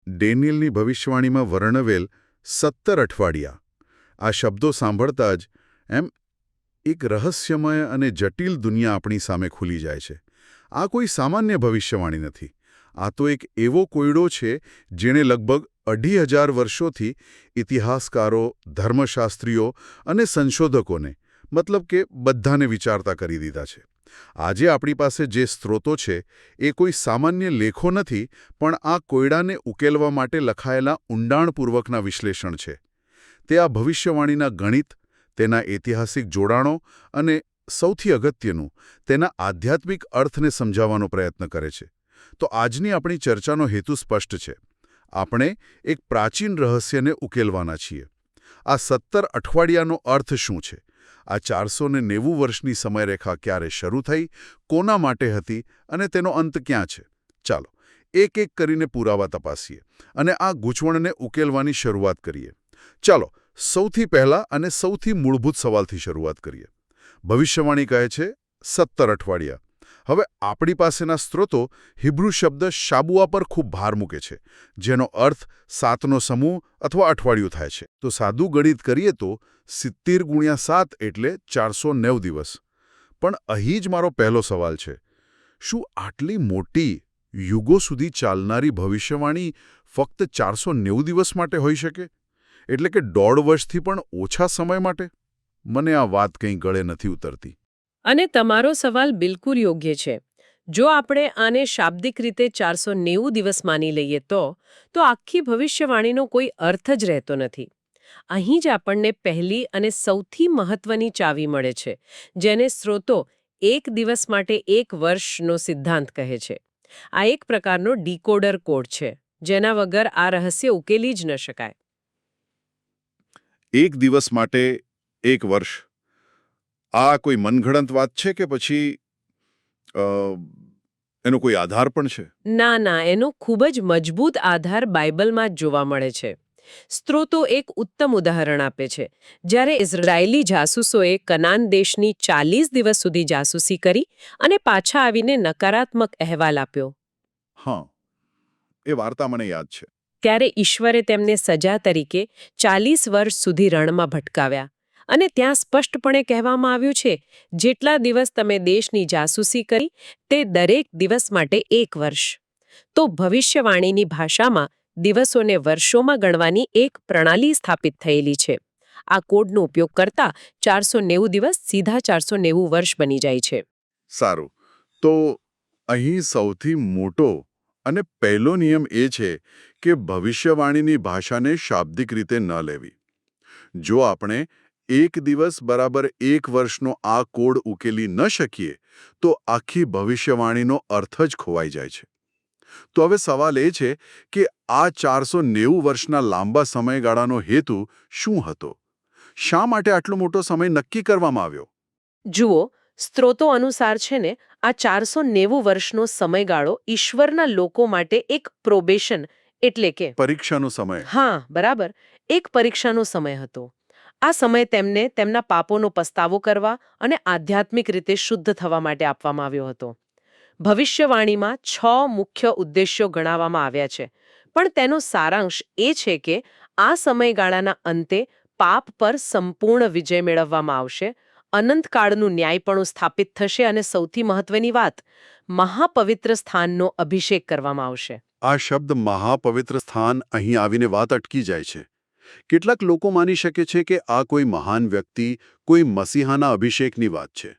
ડેનિયલની ભવિષ્યવાણીમાં વર્ણવેલ 17 અઠવાડિયા આ શબ્દો સાંભળતા જ એમ એક રહસ્યમય અને જટિલ દુનિયા આપણી સામે ખુલી જાય છે. આ કોઈ સામાન્ય ભવિષ્યવાણી નથી. આ તો એક એવો કોયડો છે જેણે લગભગ 2500 વર્ષોથી ઇતિહાસકારો, ધર્મશાસ્ત્રીઓ અને સંશોધકોને મતલબ કે બધાને વિચારતા કરી દીધા છે. આજે આપણી પાસે જે સ્ત્રોતો છે એ કોઈ સામાન્ય લેખો નથી, પણ આ કોયડાને ઉકેલવા માટે લખાયેલા ઊંડાણપૂર્વકના વિશ્લેષણ છે. તે આ ભવિષ્યવાણીના ગણિત, તેના ઐતિહાસિક જોડાણો અને સૌથી અગત્યનું તેના આધ્યાત્મિક અર્થને સમજાવવાનો પ્રયત્ન કરે છે. તો આજની આપણી ચર્ચાનો હેતુ સ્પષ્ટ છે. આપણે એક પ્રાચીન રહસ્યને ઉકેલવાના છીએ. આ 17 અઠવાડિયાનો અર્થ શું છે? આ 490 વર્ષની સમયરેખા ક્યારે શરૂ થઈ, કોના માટે હતી અને તેનો અંત ક્યાં છે? ચાલો એક એક કરીને પુરાવા તપાસીએ અને આ ગૂંચવણને ઉકેલવાની શરૂઆત કરીએ. ચાલો સૌથી પહેલા અને સૌથી મૂળભૂત સવાલથી શરૂઆત કરીએ. ભવિષ્યવાણી કહે છે 17 અઠવાડિયા. હવે આપણી પાસેના સ્ત્રોતો હિબ્રુ શબ્દ શાબુઆ પર ખૂબ ભાર મૂકે છે, જેનો અર્થ 7નો સમૂહ અથવા અઠવાડિયું થાય છે. તો સાદું ગણિત કરીએ તો 70 ગુણ્યા 7 એટલે 490 દિવસ. પણ અહીં જ મારો પહેલો સવાલ છે. શું આટલી મોટી, યુગો સુધી ચાલનારી ભવિષ્યવાણી ફક્ત 490 દિવસ માટે હોઈ શકે? એટલે કે 1.5 વર્ષથી પણ ઓછા સમય માટે? મને આ વાત કંઈ ગળે નથી ઉતરતી. અને તમારો સવાલ બિલકુલ યોગ્ય છે. જો આપણે આને શાબ્દિક રીતે 490 દિવસ માની લઈએ તો આખી ભવિષ્યવાણીનો કોઈ અર્થ જ રહેતો નથી. અહીં જ આપણને પહેલી અને સૌથી મહત્વની ચાવી મળે છે, જેને સ્ત્રોતો એક દિવસ માટે એક વર્ષનો સિદ્ધાંત કહે છે. આ એક પ્રકારનો ડીકોડર કોડ છે, જેના વગર આ રહસ્ય ઉકેલી જ ન શકાય. એક દિવસ માટે એક વર્ષ. આ કોઈ મનગણત વાત છે કે પછી એનો કોઈ આધાર પણ છે? ના, એનો ખૂબ જ મજબૂત આધાર બાઇબલમાં જ જોવા મળે છે. સ્ત્રોતો એક ઉત્તમ ઉદાહરણ આપે છે. જ્યારે ઇઝરાયેલી જાસૂસોએ કનાન દેશની 40 દિવસ સુધી જાસૂસી કરી અને પાછા આવીને નકારાત્મક અહેવાલ આપ્યો. હા, એ વાર્તા મને યાદ છે. ત્યારે ઈશ્વરે તેમને સજા તરીકે 40 વર્ષ સુધી રણમાં ભટકાવ્યા. અને ત્યાં સ્પષ્ટપણે કહેવામાં આવ્યું છે, જેટલા દિવસ તમે દેશની જાસૂસી કરી તે દરેક દિવસ માટે 1 વર્ષ. તો ભવિષ્યવાણીની ભાષામાં દિવસોને વર્ષોમાં ગણવાની એક પ્રણાલી સ્થાપિત થયેલી છે. આ કોડનો ઉપયોગ કરતા 490 દિવસ સીધા 490 વર્ષ બની જાય છે. સારું. તો અહીં સૌથી મોટો અને પહેલો નિયમ એ છે કે ભવિષ્યવાણીની ભાષાને શાબ્દિક રીતે ન લેવી. જો આપણે એક દિવસ બરાબર 1 વર્ષનો આ કોડ ઉકેલી ન શકીએ તો આખી ભવિષ્યવાણીનો અર્થ જ ખોવાઈ જાય છે. તો હવે સવાલ એ છે કે આ 490 વર્ષના લાંબા સમયગાળાનો હેતુ શું હતો? શા માટે આટલો મોટો સમય નક્કી કરવામાં આવ્યો? જુઓ, સ્ત્રોતો અનુસાર છે ને, આ 490 વર્ષનો સમયગાળો ઈશ્વરના લોકો માટે એક પ્રોબેશન એટલે કે પરીક્ષાનો સમય. હા, બરાબર, એક પરીક્ષાનો સમય હતો. આ સમય તેમને તેમના પાપોનો પસ્તાવો કરવા અને આધ્યાત્મિક રીતે શુદ્ધ થવા માટે આપવામાં આવ્યો હતો. ભવિષ્યવાણીમાં 6 મુખ્ય ઉદ્દેશ્યો ગણાવવામાં આવ્યા છે, પણ તેનો સારાંશ એ છે કે આ સમયગાળાના અંતે પાપ પર સંપૂર્ણ વિજય મેળવવામાં આવશે, અનંતકાળનું ન્યાયપણું સ્થાપિત થશે અને સૌથી મહત્વની વાત, મહાપવિત્ર સ્થાનનો અભિષેક કરવામાં આવશે. આ શબ્દ મહાપવિત્ર સ્થાન અહીં આવીને વાત અટકી જાય છે. કેટલાક લોકો માની શકે છે કે આ કોઈ મહાન વ્યક્તિ, કોઈ મસીહાના અભિષેકની વાત છે.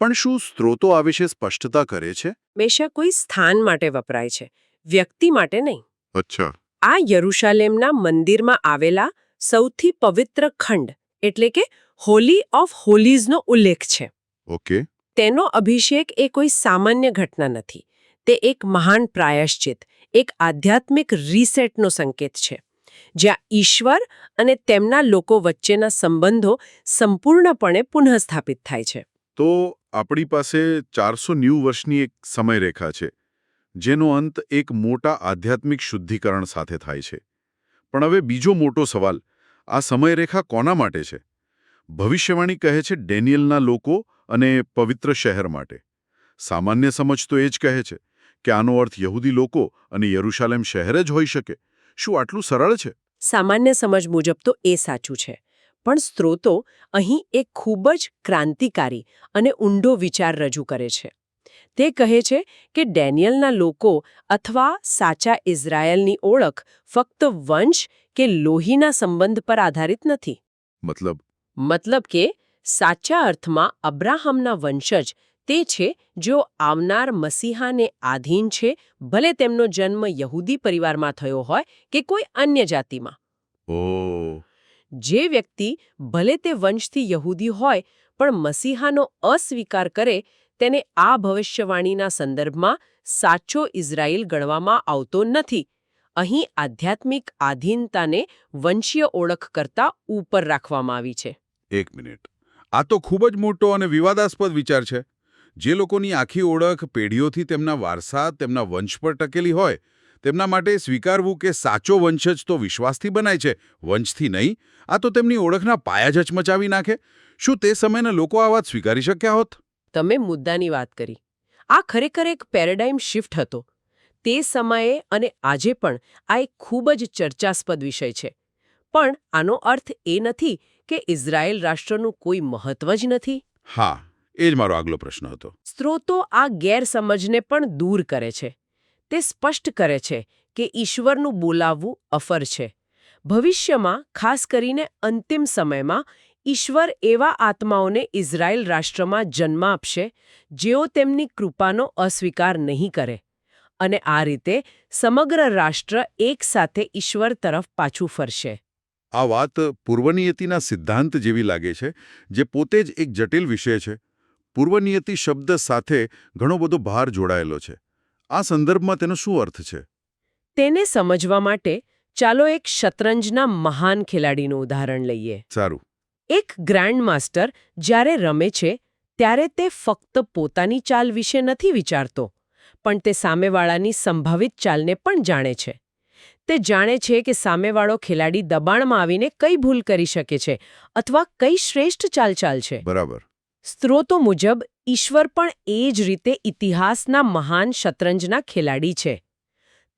પણ શું સ્ત્રોતો આ વિશે સ્પષ્ટતા કરે છે? હંમેશા કોઈ સ્થાન માટે વપરાય છે, વ્યક્તિ માટે નહીં. અચ્છા. આ યરુશાલેમના મંદિરમાં આવેલા સૌથી પવિત્ર ખંડ એટલે કે હોલી ઓફ હોલીઝનો ઉલ્લેખ છે. ઓકે. તેનો અભિષેક એ કોઈ સામાન્ય ઘટના નથી. તે એક મહાન પ્રાયશ્ચિત, એક આધ્યાત્મિક રીસેટનો સંકેત છે, જ્યાં ઈશ્વર અને તેમના લોકો વચ્ચેના સંબંધો સંપૂર્ણપણે પુનઃસ્થાપિત થાય છે. તો આપણી પાસે 490 વર્ષની એક સમયરેખા છે, જેનો અંત એક મોટા આધ્યાત્મિક શુદ્ધિકરણ સાથે થાય છે. પણ હવે બીજો મોટો સવાલ, આ સમયરેખા કોના માટે છે? ભવિષ્યવાણી કહે છે ડેનિયલના લોકો અને પવિત્ર શહેર માટે. સામાન્ય સમજ તો એ જ કહે છે કે આનો અર્થ યહૂદી લોકો અને યરુશાલેમ શહેર જ હોઈ શકે. શું આટલું સરળ છે? સામાન્ય સમજ મુજબ તો એ સાચું છે, પણ સ્ત્રોતો અહીં એક ખૂબ જ ક્રાંતિકારી અને ઊંડો વિચાર રજૂ કરે છે. તે કહે છે કે ડેનિયલના લોકો અથવા સાચા ઇઝરાયલની ઓળખ ફક્ત વંશ કે લોહીના સંબંધ પર આધારિત નથી. મતલબ કે સાચા અર્થમાં અબ્રાહમના વંશજ તે છે જેઓ આવનાર મસીહાને આધીન છે, ભલે તેમનો જન્મ યહૂદી પરિવારમાં થયો હોય કે કોઈ અન્ય જાતિમાં. ઓહ, જે વ્યક્તિ ભલે તે વંશથી યહૂદી હોય પણ મસીહાનો અસ્વીકાર કરે તેને આ ભવિષ્યવાણીના સંદર્ભમાં સાચો ઇઝરાયલ ગણવામાં આવતો નથી. અહીં આધ્યાત્મિક આધીનતાને વંશીય ઓળખ કરતાં ઉપર રાખવામાં આવી છે. એક મિનિટ. આ તો ખૂબ જ મોટો અને વિવાદાસ્પદ વિચાર છે. જે લોકોની આખી ઓળખ પેઢીઓથી તેમના વારસા, તેમના વંશ પર ટકેલી હોય, તેમના માટે સ્વીકારવું કે સાચો વંશજ તો વિશ્વાસથી બનાય છે, વંશથી નહીં, આ તો તેમની ઓળખના પાયા જ હચમચાવી નાખે. શું તે સમયના લોકો આ વાત સ્વીકારી શક્યા હોત? તમે મુદ્દાની વાત કરી. આ ખરેખર એક પેરેડાઇમ શિફ્ટ હતો. તે સમયે અને આજે પણ આ એક ખૂબ જ ચર્ચાસ્પદ વિષય છે. પણ આનો અર્થ એ નથી કે ઇઝરાયેલ રાષ્ટ્રનું કોઈ મહત્વ જ નથી. હા, એ જ મારો આગલો પ્રશ્ન હતો. સ્ત્રોતો આ ગેરસમજને પણ દૂર કરે છે. તે સ્પષ્ટ કરે છે કે ઈશ્વરનું બોલાવવું અફર છે. ભવિષ્યમાં, ખાસ કરીને અંતિમ સમયમાં, ઈશ્વર એવા આત્માઓને ઇઝરાયેલ રાષ્ટ્રમાં જન્મ આપશે જેઓ તેમની કૃપાનો અસ્વીકાર નહીં કરે. અને આ રીતે સમગ્ર રાષ્ટ્ર એકસાથે ઈશ્વર તરફ પાછું ફરશે. આ વાત પૂર્વનિયતિના સિદ્ધાંત જેવી લાગે છે, જે પોતે જ એક જટિલ વિષય છે. પૂર્વનિયતિ શબ્દ સાથે ઘણો બધો ભાર જોડાયેલો છે. આ સંદર્ભમાં તેનો શું અર્થ છે? તેને સમજવા માટે ચાલો એક શતરંજના મહાન ખેલાડીનું ઉદાહરણ લઈએ. સારું. એક ગ્રાન્ડ માસ્ટર જ્યારે રમે છે ત્યારે તે ફક્ત પોતાની ચાલ વિશે નથી વિચારતો, પણ તે સામેવાળાની સંભવિત ચાલને પણ જાણે છે. તે જાણે છે કે સામેવાળો ખેલાડી દબાણમાં આવીને કઈ ભૂલ કરી શકે છે અથવા કઈ શ્રેષ્ઠ ચાલ ચાલશે. બરાબર. સ્ત્રોતો મુજબ ઈશ્વર પણ એ જ રીતે ઇતિહાસના મહાન શતરંજના ખેલાડી છે.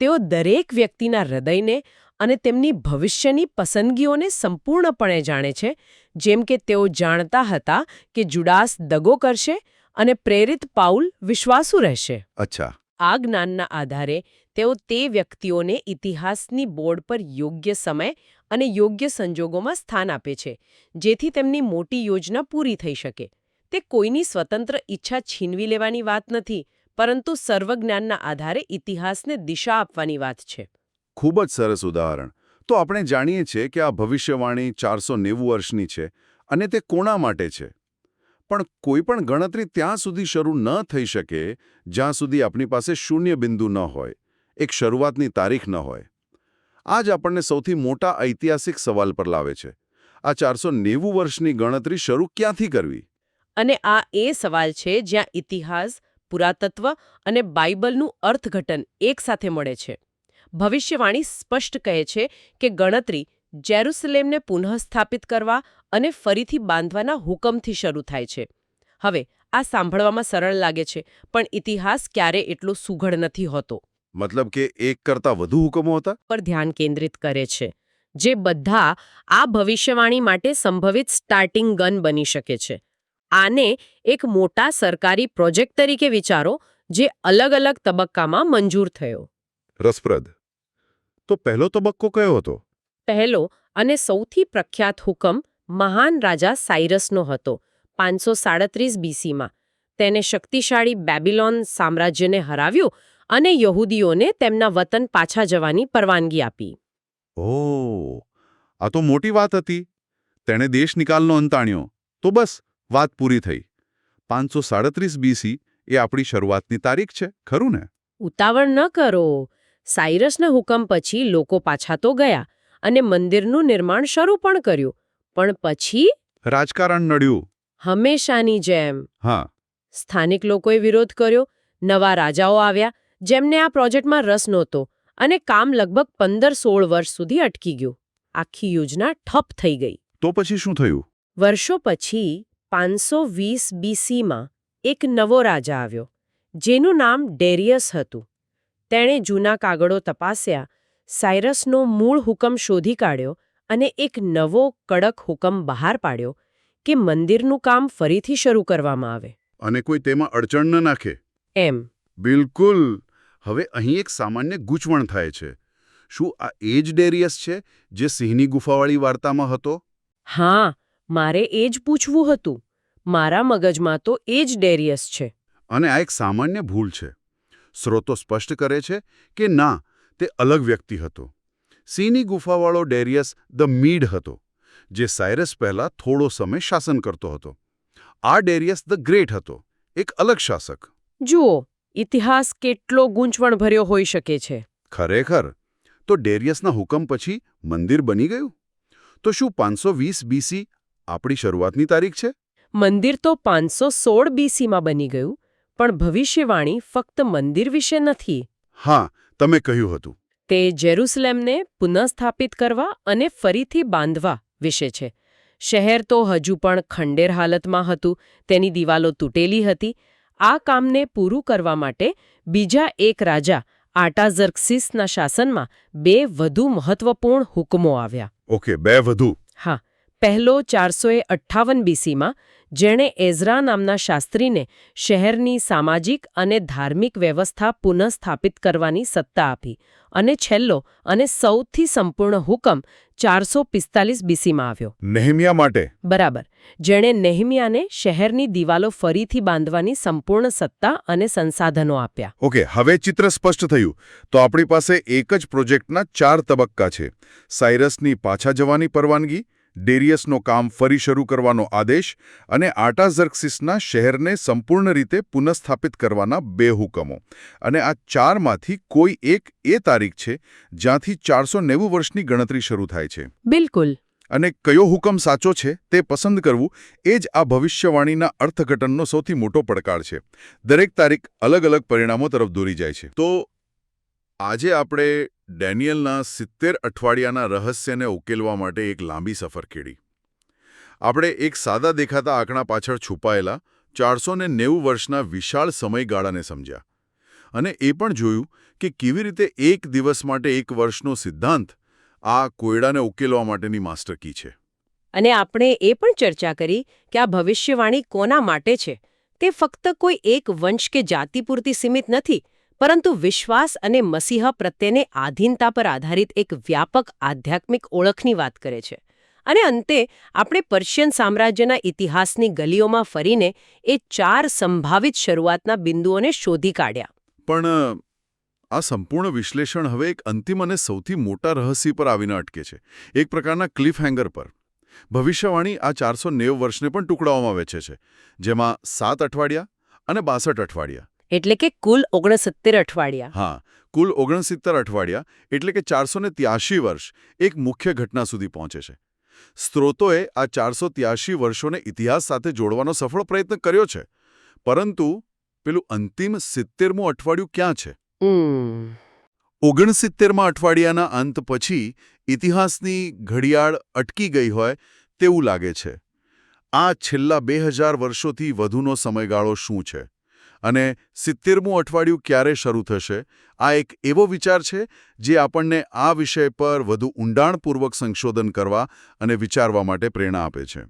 તેઓ દરેક વ્યક્તિના હૃદયને અને તેમની ભવિષ્યની પસંદગીઓને સંપૂર્ણપણે જાણે છે, જેમ કે તેઓ જાણતા હતા કે જુડાસ દગો કરશે અને પ્રેરિત પાઉલ વિશ્વાસુ રહેશે. અચ્છા. આ જ્ઞાનના આધારે તેઓ તે વ્યક્તિઓને ઇતિહાસની બોર્ડ પર યોગ્ય સમય અને યોગ્ય સંજોગોમાં સ્થાન આપે છે, જેથી તેમની મોટી યોજના પૂરી થઈ શકે. તે કોઈની સ્વતંત્ર ઈચ્છા છીનવી લેવાની વાત નથી, પરંતુ સર્વજ્ઞાનના આધારે ઇતિહાસને દિશા આપવાની વાત છે. ખૂબ જ સરસ ઉદાહરણ. તો આપણે જાણીએ છીએ કે આ ભવિષ્યવાણી 490 વર્ષની છે અને તે કોના માટે છે. પણ કોઈ પણ ગણતરી ત્યાં સુધી શરૂ ન થઈ શકે જ્યાં સુધી આપણી પાસે શૂન્ય બિંદુ ન હોય, એક શરૂઆતની તારીખ ન હોય. આ જ આપણને સૌથી મોટા ઐતિહાસિક સવાલ પર લાવે છે. આ 490 વર્ષની ગણતરી શરૂ ક્યાંથી કરવી? અને આ એ સવાલ છે જ્યાં ઇતિહાસ, પુરાતત્વ અને બાઇબલનું અર્થઘટન એકસાથે મળે છે. ભવિષ્યવાણી સ્પષ્ટ કહે છે કે ગણતરી જેરુસલેમને પુનઃસ્થાપિત કરવા અને ફરીથી બાંધવાના હુકમથી શરૂ થાય છે. હવે આ સાંભળવામાં સરળ લાગે છે, પણ ઇતિહાસ ક્યારે એટલો સુઘડ નથી હોતો. મતલબ કે એક કરતાં વધુ હુકમો હતા? પર ધ્યાન કેન્દ્રિત કરે છે, જે બધા આ ભવિષ્યવાણી માટે સંભવિત સ્ટાર્ટિંગ ગન બની શકે છે. આને એક મોટા સરકારી પ્રોજેક્ટ તરીકે વિચારો, જે અલગ અલગ તબક્કામાં મંજૂર થયો. રસપ્રદ. તો પહેલો તબક્કો કયો હતો? પહેલો અને સૌથી પ્રખ્યાત હુકમ મહાન રાજા સાયરસનો હતો, 537 BCમાં. તેને શક્તિશાળી બેબીલોન સામ્રાજ્યને હરાવ્યું અને યહૂદીઓને તેમના વતન પાછા જવાની પરવાનગી આપી. ઓહ, આ તો મોટી વાત હતી. તેણે દેશ નિકાલનો અંત આણ્યો. તો બસ, વાત પૂરી થઈ. 537 BC એ આપણી શરૂઆતની તારીખ છે, ખરું ને? ઉતાવળ ન કરો. સાયરસના હુકમ પછી લોકો પાછા તો ગયા અને મંદિરનું નિર્માણ શરૂ પણ કર્યું. પણ પછી રાજકારણ નડ્યું. હંમેશાની જેમ. હા. સ્થાનિક લોકોએ વિરોધ કર્યો, નવા રાજાઓ આવ્યા જેમને આ પ્રોજેક્ટમાં રસ નહોતો, અને કામ લગભગ 15-16 વર્ષ સુધી અટકી ગયું. આખી યોજના ઠપ થઈ ગઈ. તો પછી શું થયું? વર્ષો પછી 520 BCમાં એક નવો રાજા આવ્યો, જેનું નામ ડેરિયસ હતું. તેણે જૂના કાગળો તપાસ્યા, સાયરસનો મૂળ હુકમ શોધી કાઢ્યો અને એક નવો કડક હુકમ બહાર પાડ્યો કે મંદિરનું કામ ફરીથી શરૂ કરવામાં આવે. અને કોઈ તેમાં અડચણ ન નાખે. એમ. બિલકુલ. હવે અહીં એક સામાન્ય ગૂંચવણ થાય છે. શું આ એ જ ડેરિયસ છે જે સિંહની ગુફાવાળી વાર્તામાં હતો? હા, મારે એ જ પૂછવું હતું. મારા મગજમાં તો એ જ ડેરિયસ છે. અને આ એક સામાન્ય ભૂલ છે. સ્રોતો સ્પષ્ટ કરે છે કે ના, તે અલગ વ્યક્તિ હતો. સિંહની ગુફાવાળો ડેરિયસ ધ મીડ હતો, જે સાયરસ પહેલા થોડો સમય શાસન કરતો હતો. આ ડેરિયસ ધ ગ્રેટ હતો, એક અલગ શાસક. જુઓ, ઇતિહાસ કેટલો ગૂંચવણભર્યો હોઈ શકે છે. ખરેખર. તો ડેરિયસના હુકમ પછી મંદિર બની ગયું? તો શું 520 BC આપણી શરૂઆતની તારીખ છે? મંદિર તો 516 BCમાં બની ગયું, પણ ભવિષ્યવાણી ફક્ત મંદિર વિશે નથી. હા, તમે કહ્યું હતું. તે જેરુસલેમને પુનઃસ્થાપિત કરવા અને ફરીથી બાંધવા વિશે છે. શહેર તો હજુ પણ ખંડેર હાલતમાં હતું, તેની દિવાલો તૂટેલી હતી. આ કામને પૂરું કરવા માટે બીજા એક રાજા આર્ટાઝર્ક્સિસના શાસનમાં 2 વધુ મહત્વપૂર્ણ હુકમો આવ્યા. ઓકે, 2 વધુ. હા, પહેલો 458 BCમાં, જેણે એઝરા નામના શાસ્ત્રીને શહેરની સામાજિક અને ધાર્મિક વ્યવસ્થા પુનઃસ્થાપિત કરવાની સત્તા આપી. અને છેલ્લો અને સૌથી સંપૂર્ણ હુકમ 445 BCમાં આવ્યો. નેહેમિયા માટે. બરાબર, જેણે નેહેમિયાને શહેરની દિવાલો ફરીથી બાંધવાની સંપૂર્ણ સત્તા અને સંસાધનો આપ્યા. ઓકે, હવે ચિત્ર સ્પષ્ટ થયું. તો આપણી પાસે એક જ પ્રોજેક્ટના 4 તબક્કા છે. સાયરસની પાછા જવાની પરવાનગી, ડેરિયસનો કામ ફરી શરૂ કરવાનો આદેશ અને આર્ટાઝર્ક્સિસના શહેરને સંપૂર્ણ રીતે પુનઃસ્થાપિત કરવાના 2 હુકમો. અને આ 4માંથી કોઈ એક એ તારીખ છે જ્યાંથી 490 વર્ષની ગણતરી શરૂ થાય છે. બિલકુલ. અને કયો હુકમ સાચો છે તે પસંદ કરવું એ જ આ ભવિષ્યવાણીના અર્થઘટનનો સૌથી મોટો પડકાર છે. દરેક તારીખ અલગ અલગ પરિણામો તરફ દોરી જાય છે. તો આજે આપણે ડેનિયલના 70 અઠવાડિયાના રહસ્યને ઉકેલવા માટે એક લાંબી સફર ખેડી. આપણે એક સાદા દેખાતા આંકડા પાછળ છુપાયેલા 490 વર્ષના વિશાળ સમયગાળાને સમજ્યા. અને એ પણ જોયું કે કેવી રીતે એક દિવસ માટે એક વર્ષનો સિદ્ધાંત આ કોયડાને ઉકેલવા માટેની માસ્ટર કી છે. અને આપણે એ પણ ચર્ચા કરી કે આ ભવિષ્યવાણી કોના માટે છે. તે ફક્ત કોઈ એક વંશ કે જાતિ પૂરતી સીમિત નથી, પરંતુ વિશ્વાસ અને મસીહા પ્રત્યેને આધીનતા પર આધારિત એક વ્યાપક આધ્યાત્મિક ઓળખની વાત કરે છે. અને અંતે આપણે પર્શિયન સામ્રાજ્યના ઇતિહાસની ગલીઓમાં ફરીને એ 4 સંભવિત શરૂઆતના બિંદુઓને શોધી કાઢ્યા. પણ આ સંપૂર્ણ વિશ્લેષણ હવે એક અંતિમ અને સૌથી મોટા રહસ્ય પર આવીને અટકે છે. એક પ્રકારના ક્લિફ હેંગર પર. ભવિષ્યવાણી આ 490 વર્ષને પણ ટુકડાઓમાં વહેંચે છે, જેમાં 7 અઠવાડિયા અને 62 અઠવાડિયા. એટલે કે કુલ 69 અઠવાડિયા. હા, કુલ 69 અઠવાડિયા એટલે કે 483 વર્ષ એક મુખ્ય ઘટના સુધી પહોંચે છે. સ્ત્રોતોએ આ 483 વર્ષોને ઇતિહાસ સાથે જોડવાનો સફળ પ્રયત્ન કર્યો છે, પરંતુ પેલું અંતિમ 70મું અઠવાડિયું ક્યાં છે? 69મા અઠવાડિયાના અંત પછી ઇતિહાસની ઘડિયાળ અટકી ગઈ હોય તેવું લાગે છે. આ છેલ્લા 2000 વર્ષોથી વધુનો સમયગાળો શું છે? અને 70મું અઠવાડિયું ક્યારે શરૂ થશે? આ એક એવો વિચાર છે જે આપણને આ વિષય પર વધુ ઊંડાણપૂર્વક સંશોધન કરવા અને વિચારવા માટે પ્રેરણા આપે છે.